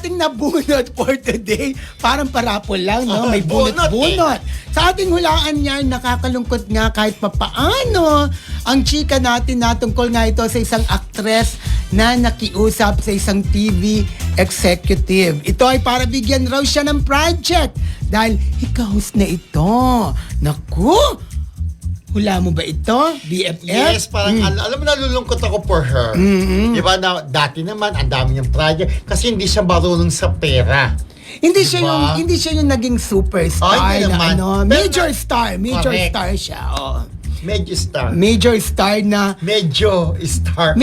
ating nabunot for today, parang parapol lang, no? May bunot-bunot. Sa ating hulaan niyan, nakakalungkot nga kahit papaano ang chika natin na tungkol nga ito sa isang aktres na nakiusap sa isang TV executive. Ito ay para bigyan raw siya ng project dahil ika-host na ito. Naku! Hula mo ba ito, BFF? Yes, parang alam mo, nalulungkot ako for her. Di ba, dati naman, ang dami niyang project kasi hindi siya marunong sa pera. Hindi diba? siya yung naging superstar hindi na naman. ano, major star Correct. star siya. Oh. Medyo star. Major star na Medyo star.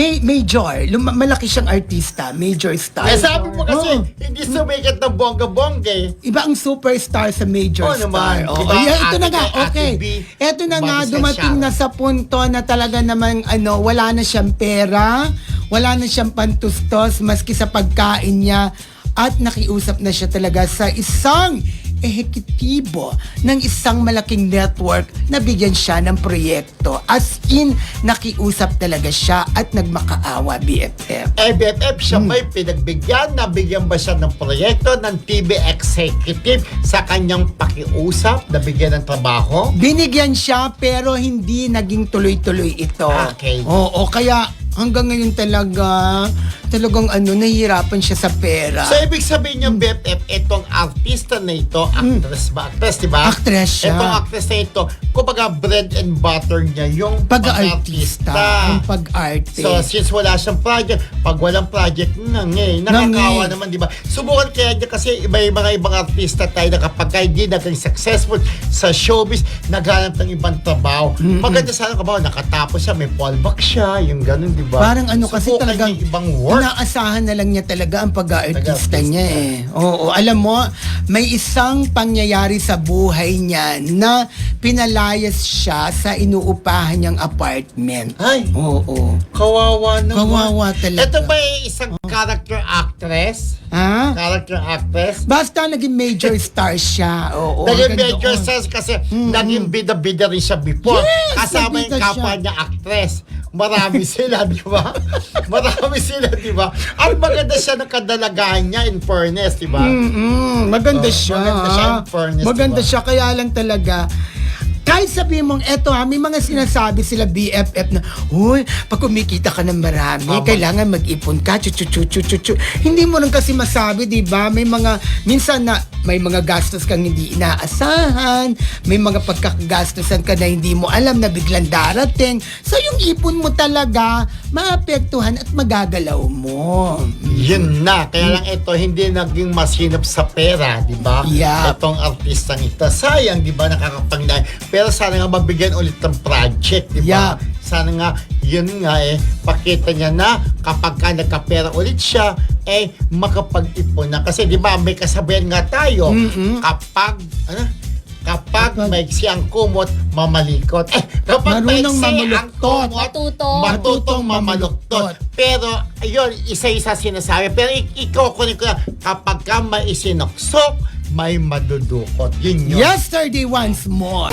malaki siyang artista, major star. Kaya sabi mo kasi, hindi sumikat ng bongga-bongga eh. Iba ang superstar sa major star. naman. Oh, Diba? ito na nga, Ate okay. B, Ito na nga, bago sa dumating siya. na sa punto na talaga namang wala na siyang pera, wala na siyang pantustos, maski sa pagkain niya, at nakiusap na siya talaga sa isang ehekutibo ng isang malaking network na bigyan siya ng proyekto. As in, nakiusap talaga siya at nagmakaawa, BFF. BFF, siya may pinagbigyan, nabigyan ba siya ng proyekto ng TV executive sa kanyang pakiusap, nabigyan ng trabaho? Binigyan siya pero hindi naging tuloy-tuloy ito. Okay. Oo, kaya hanggang ngayon talagang nahihirapan siya sa pera. So, ibig sabihin niya, BFF, itong artista na ito, actress ba? Actress, di ba? Actress siya. Itong actress na ito, kumbaga bread and butter niya yung Pag-artista, ang pag-arte. So, since wala siyang project, pag walang project, nakakawa naman, di ba? Subukan kaya niya kasi may mga ibang artista tayo na kapag hindi naging successful sa showbiz, naghanap ng ibang trabaho. Maganda sana kabaw, nakatapos siya, may fallback siya, yung ganun, di ba? Parang kasi Subukan talagang niya ibang work. inaasahan na lang niya talaga ang pag-aartista Pag-aartista. niya eh. Oo, alam mo, may isang pangyayari sa buhay niya na pinalayas siya sa inuupahan niyang apartment. Ay, Oo. kawawa naman. Kawawa talaga. Ito ba yung isang character actress? Ha? Character actress? Basta naging major star siya. Oo. Naging hanggang major doon. stars kasi naging bida-bida rin siya before. Yes, Kasama yung nabida kapwa siya. niya actress. Marami sila, di ba? Marami sila, di ba? Ang maganda siya ng kadalagahan niya in fairness, di ba? Maganda siya. maganda siya, in fairness, Maganda diba? siya, kaya lang talaga. Kahit sabihin mong, eto may mga sinasabi sila BFF na, huy, pag kumikita ka ng marami, kailangan mag-ipon ka, chuchu. Hindi mo rin kasi masabi, di ba? May mga, minsan na, may mga gastos kang hindi inaasahan, may mga pagkakagastosan ka na hindi mo alam na biglang darating. So, yung ipon mo talaga, maapektuhan at magagalaw mo. Yun na. Kaya lang ito, hindi naging masinap sa pera, di ba? Yeah. Itong artistang ito. Sayang, di ba? Nakakapanglayan. Pero sana nga mabigyan ulit ng project, di ba? Yeah. Sana nga, yun nga pakita niya na kapag ka nagkapera ulit siya, makapag-ipon na. Kasi di ba, may kasabihan nga tayo, kapag maiksi ang kumot, mamalikot. Kapag Marunong maiksi ang mamuluktot. kumot, matutong mamaluktot. Pero, ayun, isa-isa sinasabi. Pero ikukunin ko na, kapag ka may isinuksok, may madudukot. Yun yun. Yesterday once more.